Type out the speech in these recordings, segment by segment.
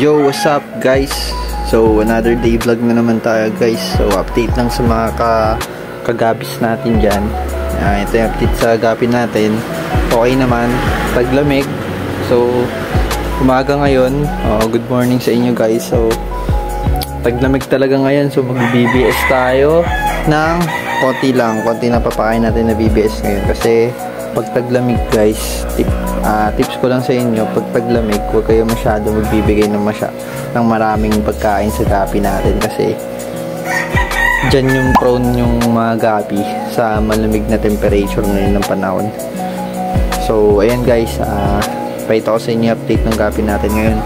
Yo, what's up guys? So, another day vlog na naman tayo guys. So, update lang sa mga kagabis natin dyan. Ito yung update sa gabi natin. Okay naman, taglamig. So, umaga ngayon. Good morning sa inyo guys. So, taglamig talaga ngayon. So, mag-BBS tayo ng konti lang. Konti na papakain natin na BBS ngayon. Kasi, pag taglamig guys, tips ko lang sa inyo, pag taglamig, huwag kayo masyado magbibigay ng maraming pagkain sa gapi natin kasi dyan yung prone yung mga gapi sa malamig na temperature ngayon ng panahon. So ayan guys, pakita ko sa inyo update ng gapi natin ngayon.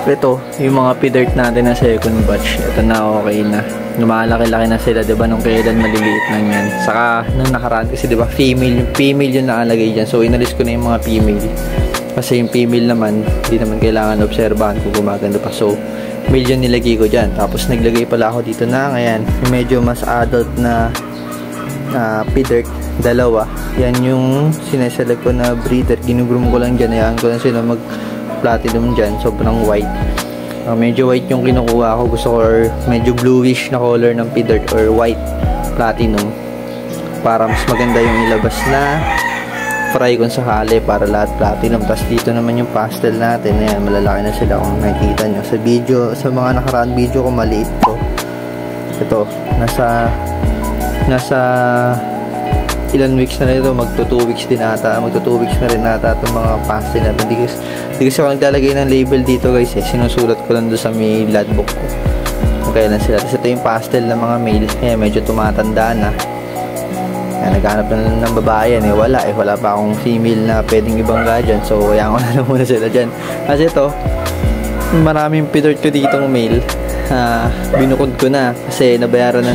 Ito, yung mga pidert natin na second batch, ito na okay na. Lumalaki-laki na sila, diba, nung kailan maliliit lang yan. Saka, nung nakaraan kasi, diba, female yung nakalagay dyan. So, inalis ko na yung mga female. Kasi yung female naman, hindi naman kailangan obserbahan kung gumaganda pa. So, male yung nilagay ko dyan. Tapos, naglagay pala ako dito na, ngayon, medyo mas adult na pidert, dalawa. Yan yung sineselect ko na breeder. Ginugroom ko lang dyan. Ayan ko lang sila mag-platinum dyan. Sobrang white. Medyo white yung kinukuha ko. Gusto ko or medyo bluish na color ng pidert or white platinum para mas maganda yung ilabas na fry kung sakali, para lahat platinum. Tapos dito naman yung pastel natin. Ayan, malalaki na sila kung nakikita nyo sa video. Sa mga nakaraan video ko, maliit to. Ito, nasa ilan weeks na ito, magto 2 weeks din ata, magto 2 weeks na rin ata itong mga pastel natin. Hindi kasi ako naglalagay ng label dito guys, sinusulat ko lang doon sa may logbook ko kung kailan sila. Tapos ito yung pastel ng mga male, medyo tumatanda na. Naghanap na ng babae yan, wala pa akong female na pwedeng ibangga dyan, so kaya ko na lang muna sila dyan. Kasi ito, maraming pidert ko ditong male, binukod ko na kasi nabayaran na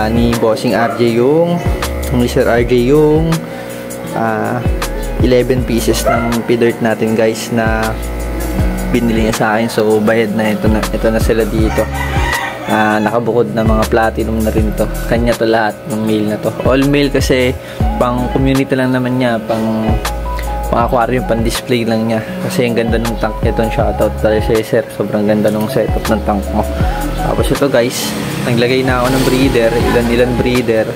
ni Bossing RJ yung Mr. RJ yung 11 pieces ng pidert natin guys na binili niya sa akin. So bayad na, ito na sila dito. Nakabukod na mga platinum na rin to. Kanya to lahat ng male na to. All male kasi pang community lang naman niya, pang aquarium, pang display lang niya. Kasi ang ganda ng tank nito. Shoutout tayo sa sir. Sobrang ganda ng setup ng tank mo. Tapos ito guys, naglagay na ako ng breeder, ilan breeder.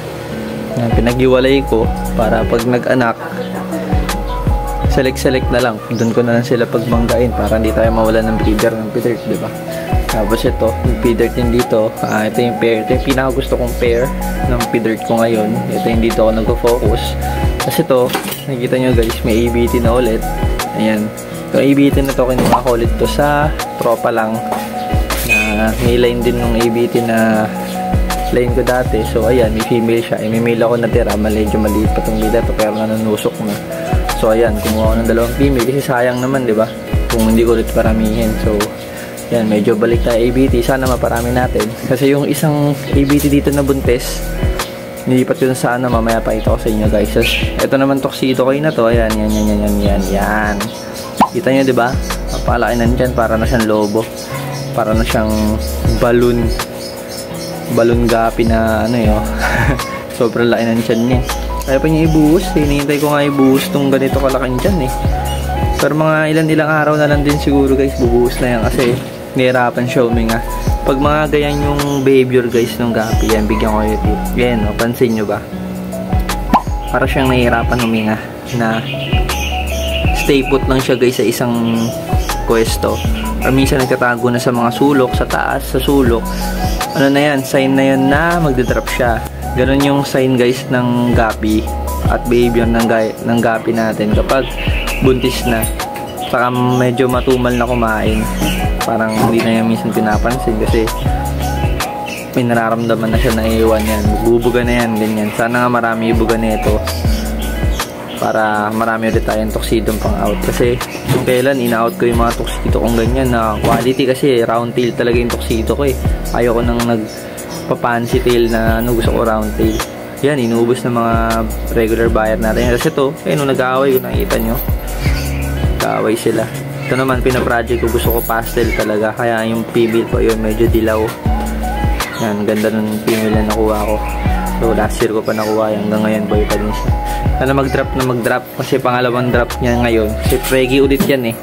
Pinag-iwalay ko para pag nag-anak, select na lang. Doon ko na lang sila pagbanggain para hindi tayo mawala ng breeder ng pidert, diba? Tapos ito, yung pidert din dito, ito yung pair. Ito yung pinakagusto kong pair ng pidert ko ngayon. Ito yung dito ako nag-focus. Kasi ito, nakikita nyo guys, may ABT na ulit. Ayan. Yung ABT na to, kinuha ko ulit to sa tropa lang. May line din ng ABT na line ko dati. So ayan, may female siya. May male ako natira, medyo maliit pa itong male ito, pero nanusok na. So ayan, kumuha ko ng dalawang female kasi sayang naman, diba, kung hindi ko ulit paramihin. So ayan, medyo balik tayo ABT. Sana maparami natin kasi yung isang ABT dito na buntis, nilipat ko sa mamaya pa ito ko sa inyo guys. So, ito naman tuxedo koy na to. Ayan, yan. Kita nyo, diba, papalaki na dyan, para na siyang lobo, para na siyang balloon gapi na ano yun. Sobrang laki ng tiyan niya. Kaya pa niya ibuhos, hinihintay ko nga ibuhos tong ganito kalaking tiyan pero mga ilang araw na lang din siguro guys, bubuhos na yan kasi nahirapan siya huminga. Pag mga ganyan yung behavior guys ng gapi, yan, bigyan ko yung tip. Yan, pansin nyo ba, para siyang nahihirapan huminga, na stay put lang siya guys sa isang pwesto, or minsan nagtatago na sa mga sulok, sa taas, sa sulok. Ano na yan, sign na yan na magdadrop siya. Ganon yung sign guys ng gapi at behavior ng gapi natin kapag buntis na, saka medyo matumal na kumain. Parang hindi na yan minsan pinapansin kasi may nararamdaman na siya na iwan yan, bubuga na yan, ganyan. Sana nga marami ibuga na ito para marami ulit tayong tuxedo pang out. Kasi kung kailan ina-out ko yung mga tuxedo kong ganyan na quality, kasi round tail talaga yung tuxedo ko ayoko nang nagpa-fancy tail na gusto ko round tail. Yan, inuubos ng mga regular buyer natin. Kasi ito, nung nag-aaway, kung nakita nyo, nag-aaway sila. Ito naman, pina-project ko, gusto ko pastel talaga, kaya yung female ko yun medyo dilaw. Yan, ganda ng female na nakuha ko. So last year ko pa nakuha, hanggang ngayon boy pa din siya. Sana mag-drop kasi pangalawang drop niya ngayon. Kasi Pregi ulit yan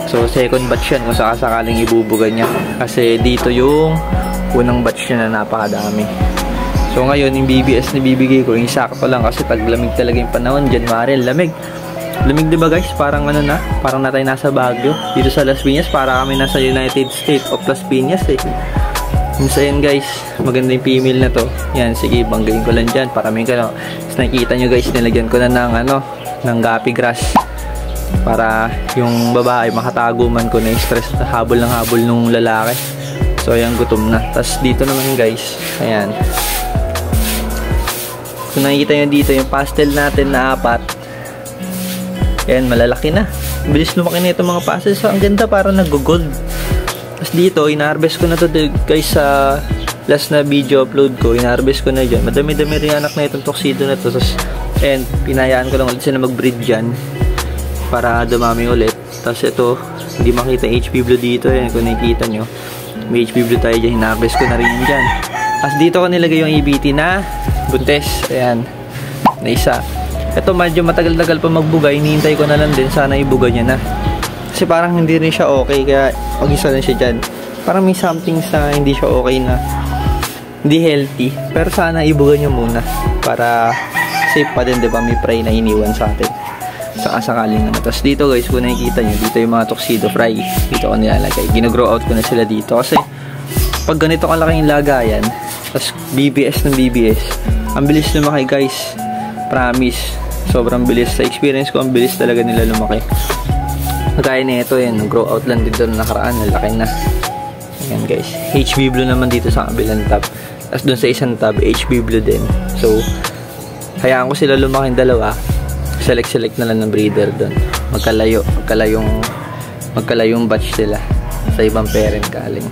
So second batch yan kung sakasakaling ibubuga niya. Kasi dito yung unang batch niya na napakadami. So ngayon yung BBS na bibigay ko, yung sakto lang kasi taglamig talaga yung panahon. January, lamig. Lamig diba guys? Parang ano na, parang na tayo nasa Baguio. Dito sa Las Piñas, para kami nasa United States of Las Piñas eh. So yan guys, maganda yung female na to. Yan, sige, banggain ko lang dyan. Parami ka na. Tapos nakikita nyo guys, nilagyan ko na ng ano, ng gapi grass. Para yung babae, makatago man ko na yung stress, habol ng habol nung lalaki. So ayan, gutom na. Tapos dito naman guys, ayan. Kung nakikita nyo dito, yung pastel natin na 4. Ayan, malalaki na. Bilis lumaki na itong mga pastel. So ang ganda, parang nag-gold. Tapos dito, ina-harvest ko na to guys sa last na video upload ko. Ina-harvest ko na dyan. Madami-dami rin anak na itong tuxedo na to. Tapos, ayan, pinayaan ko lang ulit sila mag-breed dyan. Para dumami ulit. Tapos ito, hindi makita HP Blue dito. Ayan, kung nakikita nyo. May HP Blue tayo dyan. Ina-harvest ko na rin yan dyan. Tapos dito ko nilagay yung EBT na buntes. Ayan, na isa. Ito medyo matagal-tagal pa magbuga. Hinihintay ko na lang din. Sana ibuga niya na. Kasi parang hindi rin siya okay. Kaya mag-isa lang siya dyan. Parang may something sa hindi siya okay na hindi healthy. Pero sana ibuga niya muna. Para safe pa din, diba? May prey na iniwan sa atin. Sakaling naman. Tapos dito guys, kung nakikita nyo, dito yung mga tuxedo fry. Dito ko nilalagay. Gino-grow out ko na sila dito. Kasi pag ganito kalaking lagayan, tapos BBS ng BBS, ang bilis lumaki guys. Promise. Sobrang bilis. Sa experience ko, ang bilis talaga nila lumaki. Kaya na ito, yan. Grow out lang dito na nakaraan. Nalaki na. Ayan guys. HB Blue naman dito sa kabilang tab. Tapos dun sa isang tab, HB Blue din. So, hayaan ko sila lumaki dalawa. Select na lang ng breeder dun. Magkalayong batch sila. Sa ibang parent galing.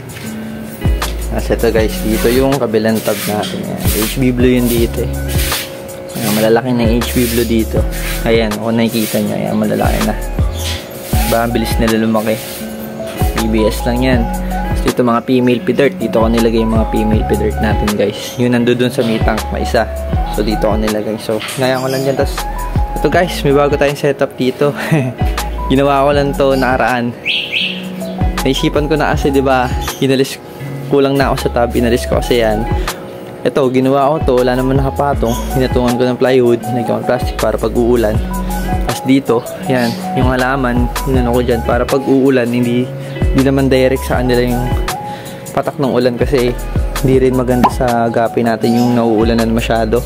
Tapos ito guys, dito yung kabilang tab natin. Ayan. HB Blue yun dito eh. Ayan, malalaki na HB Blue dito. Ayan, kung nakikita nyo, ayan, malalaki na. Diba, ang bilis nila lumaki. BBS lang yan. Tapos dito mga female pidert. Dito ko nilagay yung mga female pidert natin guys. Yun nandun sa may tank, may isa. So dito ko nilagay. So, ngayon ko lang dyan. Tapos, ito guys, may bago tayong setup dito. Ginawa ko lang to nakaraan. Naisipan ko na kasi, diba, kulang na ako sa tab. Inalis ko kasi yan. Ito, ginawa ko to, wala naman nakapatong. Hinatungan ko ng plywood, nagawang plastic para pag uulan. Tapos dito, yan, yung halaman, hinano ko dyan para pag uulan, hindi naman direct sa kanila yung patak ng ulan kasi hindi rin maganda sa gapi natin yung nauulanan masyado.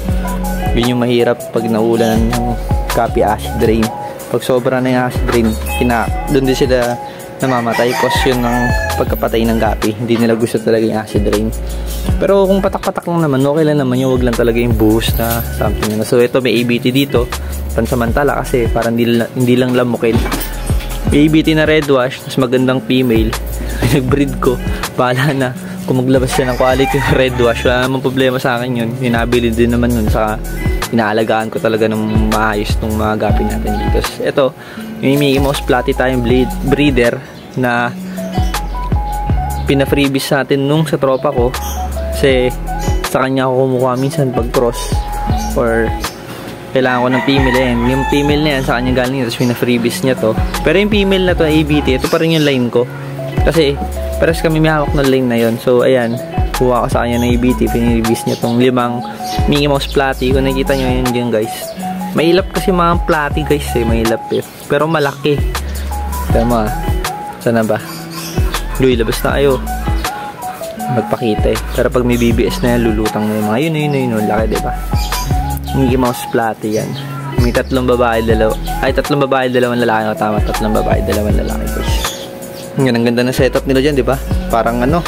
Yun yung mahirap pag nauulanan ng gapi acid rain. Pag sobra na yung acid rain, doon din sila namamatay cause yun ng pagkapatay ng gapi. Hindi nila gusto talaga yung acid rain. Pero kung patak-patak lang naman, okay lang naman yung wag lang talaga yung buhos na something. So ito may ABT dito, pansamantala kasi parang hindi lang lamukin. May ABT na red wash, mas magandang female. Nag-breed ko, bahala na. Kung maglabas siya ng quality red wash, wala namang problema sa akin yun. Yung nabili din naman nun, saka inaalagaan ko talaga ng maayos ng mga gapi natin dito. Ito, yung Mickey Mouse Platy tayong breeder na pina-freebies natin nung sa tropa ko kasi sa kanya ako kumukuha minsan pag cross or kailangan ko ng female yan. Yung female na yan sa kanya galing tapos pina-freebies niya to. Pero yung female na to, ABT, ito pa rin yung line ko kasi pares kami may hawak ng line na yon. So ayan, kuha ko sa kanya ng ABT, pinirelease niya tong 5 Mickey Mouse Platy. Kung nakikita nyo yun dyan guys, mailap kasi mga platy guys eh, mailap eh, pero malaki. Tama, sana ba? Luy, labas na kayo magpakita eh. Pero pag may BBS na yan, lulutang na yung mga yun, laki diba? Mickey Mouse Platy yan. May 3 babae, 2 babae, 2 lalaki. O tama, 3 babae, 2 lalaki guys. Yan, ang ganda na setup nila dyan, diba? Parang ano,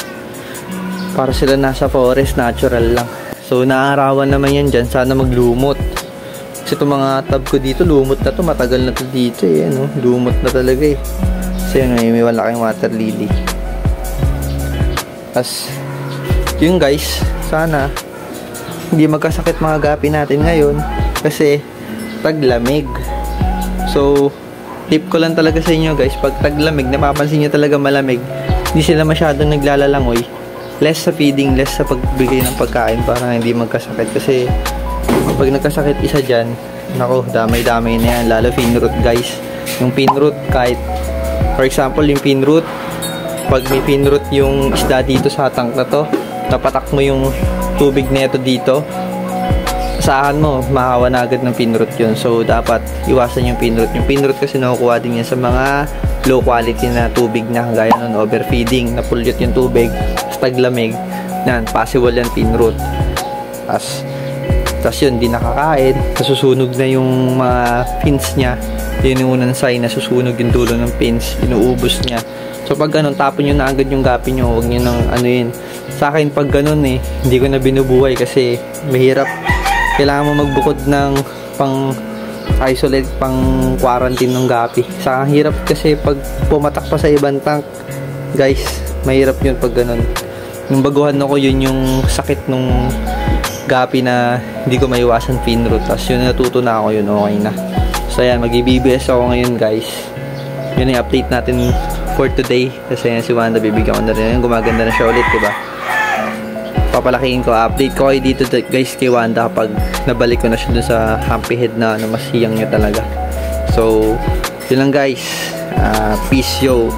para sila nasa forest, natural lang. So naarawan naman yan dyan, sana maglumot. Kasi itong mga tab ko dito, lumot na to, matagal na to dito eh, ano? Lumot na talaga eh. Kasi yun, may malaking water lily. Tapos, yun guys, sana hindi magkasakit mga gapi natin ngayon kasi taglamig. So, tip ko lang talaga sa inyo guys, pag taglamig, napapansin nyo talaga malamig, hindi sila masyadong naglalalangoy. Less sa feeding, less sa pagbigay ng pagkain para hindi magkasakit. Kasi pag nagkasakit isa dyan, nako, damay-damay na yan. Lalo finroot guys. Yung finroot kahit For example, yung pin root. Pag may pin root yung isda dito sa tank na to, tapatak mo yung tubig neto dito, asahan mo, mahawa na agad ng pin root yun. So, dapat iwasan yung pin root. Yung pin root kasi nakukuha din yan sa mga low quality na tubig na gaya nun, overfeeding, na-pollute yung tubig, taglamig, yan, possible yan pin root. Tas yun, di nakakain, nasusunog na yung mga pins niya. Yun yung unang sign na susunog yung dulo ng pins, inuubos niya. So pag ganun, tapon nyo na agad yung gapi nyo, huwag nyo nang ano yun. Sa akin pag ganun hindi ko na binubuhay kasi mahirap. Kailangan mo magbukod ng pang isolate, pang quarantine ng gapi. Sa hirap kasi pag pumatak pa sa ibang tank, guys, mahirap yun pag ganun. Yung baguhan ako, yun yung sakit nung gapi na hindi ko maiwasan pin root. Tapos yun, natuto na ako, yun okay na. So yan, mag-BBS ako ngayon, guys. Yun yung update natin for today. Kasi yan si Wanda, bibigyan ko na rin. Gumaganda na siya ulit, diba? Papalakihin ko, update ko kayo dito, guys, kay Wanda kapag nabalik ko na siya dun sa humpy head na masiyang niya talaga. So, yun lang, guys. Peace, yo.